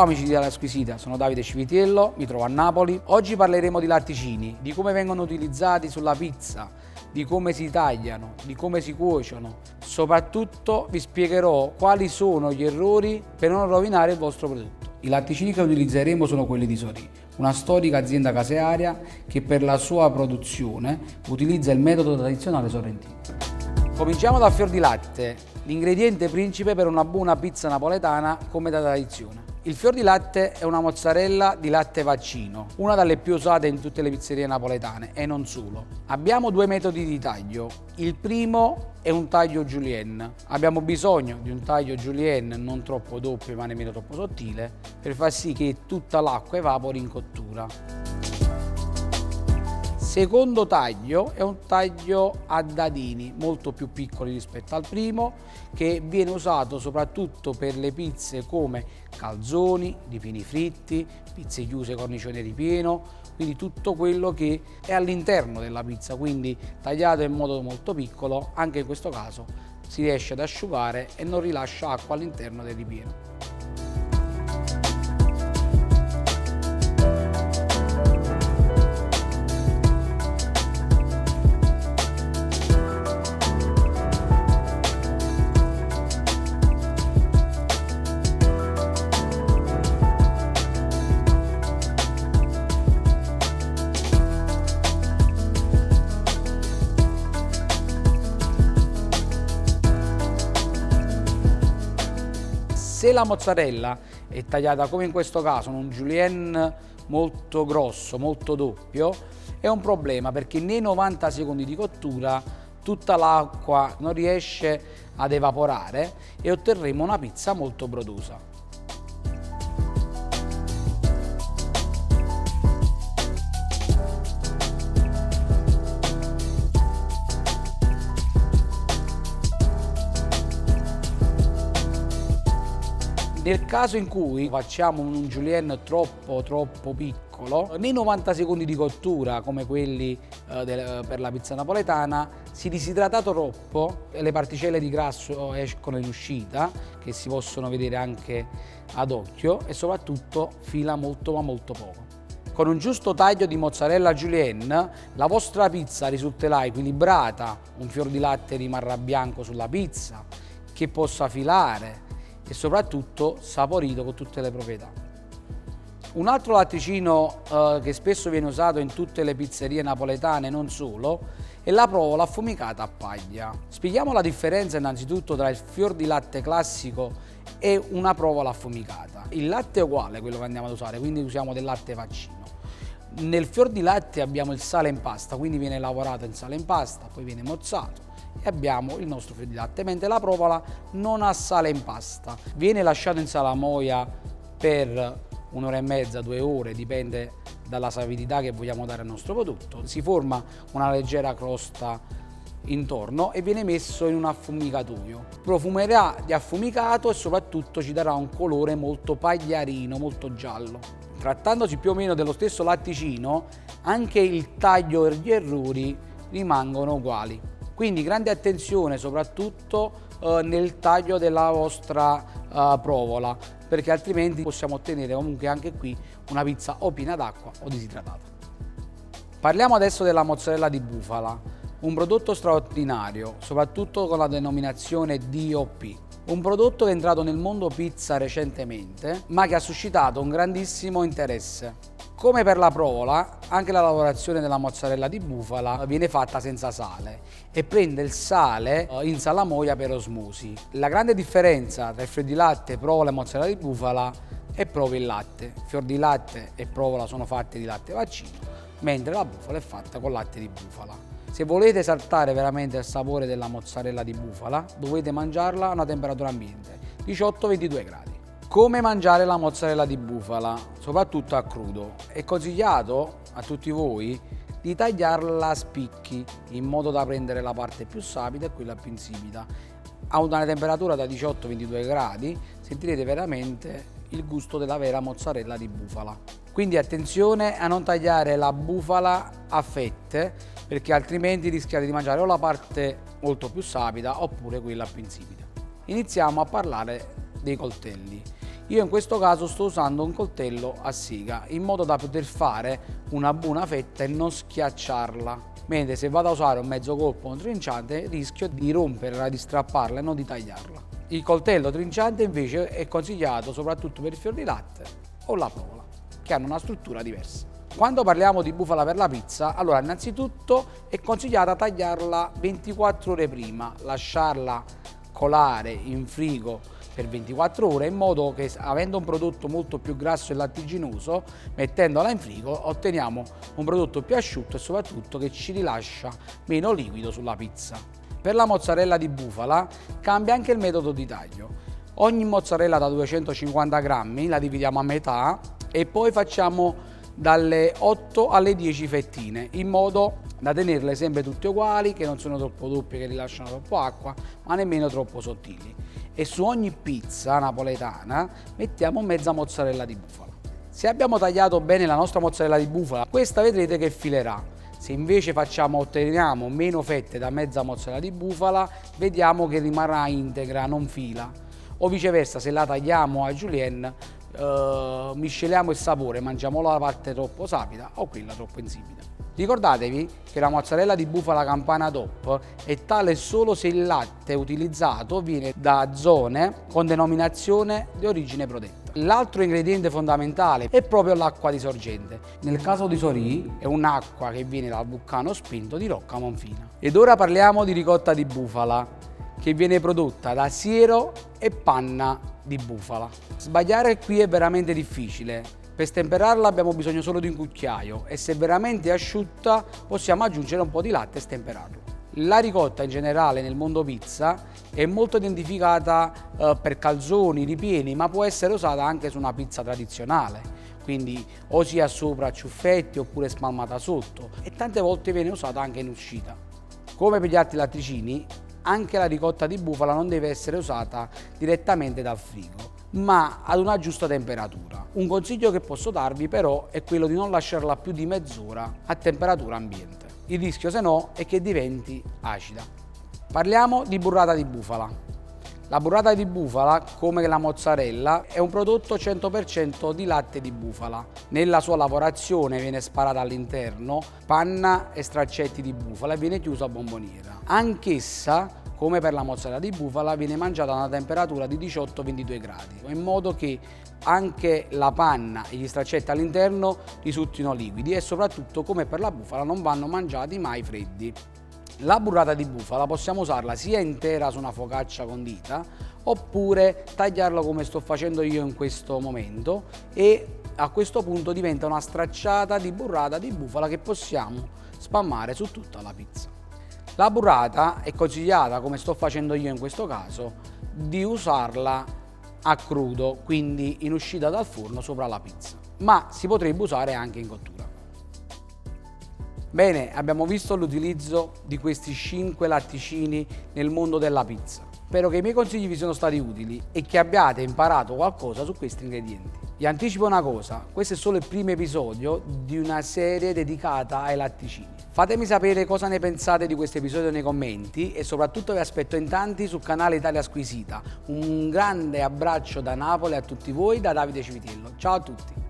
Ciao amici di Alla Squisita, sono Davide Civitiello, mi trovo a Napoli. Oggi parleremo di latticini, di come vengono utilizzati sulla pizza, di come si tagliano, di come si cuociono. Soprattutto vi spiegherò quali sono gli errori per non rovinare il vostro prodotto. I latticini che utilizzeremo sono quelli di Sorì, una storica azienda casearia che per la sua produzione utilizza il metodo tradizionale sorrentino. Cominciamo dal fior di latte, l'ingrediente principe per una buona pizza napoletana come da tradizione. Il fior di latte è una mozzarella di latte vaccino, una delle più usate in tutte le pizzerie napoletane e non solo. Abbiamo due metodi di taglio. Il primo è un taglio julienne. Abbiamo bisogno di un taglio julienne non troppo doppio ma nemmeno troppo sottile per far sì che tutta l'acqua evapori in cottura. Secondo taglio è un taglio a dadini, molto più piccoli rispetto al primo, che viene usato soprattutto per le pizze come calzoni, ripieni fritti, pizze chiuse, cornicione ripieno, quindi tutto quello che è all'interno della pizza, quindi tagliato in modo molto piccolo, anche in questo caso si riesce ad asciugare e non rilascia acqua all'interno del ripieno. Se la mozzarella è tagliata come in questo caso, in un julienne molto grosso, molto doppio, è un problema perché nei 90 secondi di cottura tutta l'acqua non riesce ad evaporare e otterremo una pizza molto brodosa. Nel caso in cui facciamo un julienne troppo piccolo, nei 90 secondi di cottura, come quelli per la pizza napoletana, si disidrata troppo e le particelle di grasso escono in uscita, che si possono vedere anche ad occhio, e soprattutto fila molto ma molto poco. Con un giusto taglio di mozzarella julienne, la vostra pizza risulterà equilibrata, un fior di latte rimarrà bianco sulla pizza, che possa filare, e soprattutto saporito con tutte le proprietà. Un altro latticino che spesso viene usato in tutte le pizzerie napoletane e non solo è la provola affumicata a paglia. Spieghiamo la differenza innanzitutto tra il fior di latte classico e una provola affumicata. Il latte è uguale quello che andiamo ad usare, quindi usiamo del latte vaccino. Nel fior di latte abbiamo il sale in pasta, quindi viene lavorato in sale in pasta, poi viene mozzato e abbiamo il nostro fior di latte, mentre la provola non ha sale in pasta. Viene lasciato in salamoia per un'ora e mezza, 2 ore, dipende dalla sapidità che vogliamo dare al nostro prodotto. Si forma una leggera crosta intorno e viene messo in un affumicatoio. Profumerà di affumicato e soprattutto ci darà un colore molto pagliarino, molto giallo. Trattandosi più o meno dello stesso latticino, anche il taglio e gli errori rimangono uguali. Quindi grande attenzione soprattutto nel taglio della vostra provola, perché altrimenti possiamo ottenere comunque anche qui una pizza o piena d'acqua o disidratata. Parliamo adesso della mozzarella di bufala, un prodotto straordinario, soprattutto con la denominazione DOP. Un prodotto che è entrato nel mondo pizza recentemente, ma che ha suscitato un grandissimo interesse. Come per la provola, anche la lavorazione della mozzarella di bufala viene fatta senza sale e prende il sale in salamoia per osmosi. La grande differenza tra il fior di latte, provola e mozzarella di bufala è proprio il latte. Fior di latte e provola sono fatti di latte vaccino, mentre la bufala è fatta con latte di bufala. Se volete esaltare veramente il sapore della mozzarella di bufala, dovete mangiarla a una temperatura ambiente, 18-22 gradi. Come mangiare la mozzarella di bufala, soprattutto a crudo? È consigliato a tutti voi di tagliarla a spicchi, in modo da prendere la parte più sapida e quella più insipida. A una temperatura da 18-22 gradi sentirete veramente il gusto della vera mozzarella di bufala. Quindi attenzione a non tagliare la bufala a fette, perché altrimenti rischiate di mangiare o la parte molto più sapida oppure quella più insipida. Iniziamo a parlare dei coltelli. Io in questo caso sto usando un coltello a sega in modo da poter fare una buona fetta e non schiacciarla. Mentre se vado a usare un mezzo colpo o un trinciante rischio di romperla, di strapparla e non di tagliarla. Il coltello trinciante invece è consigliato soprattutto per il fior di latte o la provola, che hanno una struttura diversa. Quando parliamo di bufala per la pizza, allora innanzitutto è consigliata tagliarla 24 ore prima, lasciarla colare in frigo per 24 ore in modo che, avendo un prodotto molto più grasso e lattiginoso, mettendola in frigo otteniamo un prodotto più asciutto e soprattutto che ci rilascia meno liquido sulla pizza. Per la mozzarella di bufala cambia anche il metodo di taglio. Ogni mozzarella da 250 grammi la dividiamo a metà e poi facciamo dalle 8 alle 10 fettine in modo da tenerle sempre tutte uguali, che non sono troppo doppie che rilasciano troppo acqua ma nemmeno troppo sottili. E su ogni pizza napoletana mettiamo mezza mozzarella di bufala. Se abbiamo tagliato bene la nostra mozzarella di bufala, questa vedrete che filerà. Se invece otteniamo meno fette da mezza mozzarella di bufala, vediamo che rimarrà integra, non fila. O viceversa, se la tagliamo a julienne, misceliamo il sapore, mangiamo la parte troppo sapida o quella troppo insipida. Ricordatevi che la mozzarella di bufala campana DOP è tale solo se il latte utilizzato viene da zone con denominazione di origine protetta. L'altro ingrediente fondamentale è proprio l'acqua di sorgente. Nel caso di Sorì è un'acqua che viene dal vulcano spento di Rocca Monfina. Ed ora parliamo di ricotta di bufala, che viene prodotta da siero e panna di bufala. Sbagliare qui è veramente difficile. Per stemperarla abbiamo bisogno solo di un cucchiaio e se veramente è asciutta possiamo aggiungere un po' di latte e stemperarlo. La ricotta in generale nel mondo pizza è molto identificata per calzoni, ripieni, ma può essere usata anche su una pizza tradizionale, quindi o sia sopra ciuffetti oppure spalmata sotto, e tante volte viene usata anche in uscita. Come per gli altri latticini, anche la ricotta di bufala non deve essere usata direttamente dal frigo, ma ad una giusta temperatura. Un consiglio che posso darvi però è quello di non lasciarla più di mezz'ora a temperatura ambiente. Il rischio se no è che diventi acida. Parliamo di burrata di bufala. La burrata di bufala, come la mozzarella, è un prodotto 100% di latte di bufala. Nella sua lavorazione viene sparata all'interno panna e straccetti di bufala e viene chiusa a bomboniera. Anch'essa, come per la mozzarella di bufala, viene mangiata a una temperatura di 18-22 gradi, in modo che anche la panna e gli straccetti all'interno risultino liquidi e soprattutto, come per la bufala, non vanno mangiati mai freddi. La burrata di bufala possiamo usarla sia intera su una focaccia condita oppure tagliarla come sto facendo io in questo momento e a questo punto diventa una stracciata di burrata di bufala che possiamo spammare su tutta la pizza. La burrata è consigliata, come sto facendo io in questo caso, di usarla a crudo, quindi in uscita dal forno sopra la pizza, ma si potrebbe usare anche in cottura. Bene, abbiamo visto l'utilizzo di questi 5 latticini nel mondo della pizza. Spero che i miei consigli vi siano stati utili e che abbiate imparato qualcosa su questi ingredienti. Vi anticipo una cosa, questo è solo il primo episodio di una serie dedicata ai latticini. Fatemi sapere cosa ne pensate di questo episodio nei commenti e soprattutto vi aspetto in tanti sul canale Italia Squisita. Un grande abbraccio da Napoli a tutti voi, da Davide Civitiello. Ciao a tutti!